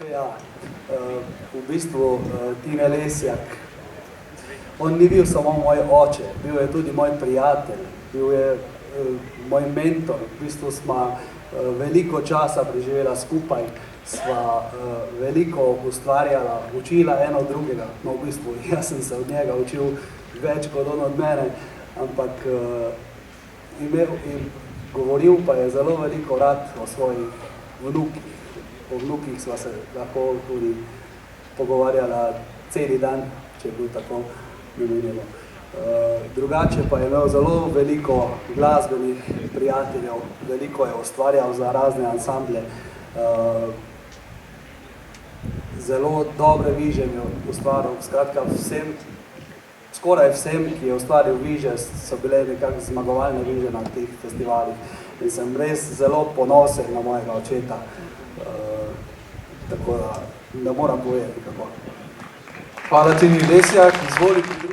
Ja, v bistvu Tine Lesjak, on ni bil samo moj oče, bil je tudi moj prijatelj, bil je moj mentor, v bistvu sva veliko časa preživela skupaj, sva veliko ustvarjala, učila eno drugega, no v bistvu jaz sem se od njega učil več kot on od mene, ampak govoril pa je zelo veliko rad o svojih vnukih. O vnukih sva se lahko tudi pogovarjala celi dan, če je bil tako namenjeno. Drugače pa je imel zelo veliko glasbenih prijateljev, veliko je ustvarjal za razne ansamble, zelo dobre viže je ustvaril, skratka vsem, skoraj vsem, ki je ustvaril viže, so bile nekako zmagovalne viže na teh festivalih in sem res zelo ponosen na mojega očeta. Tako da ne moram povedati kako. Hvala Tini Lesjak, izvolite.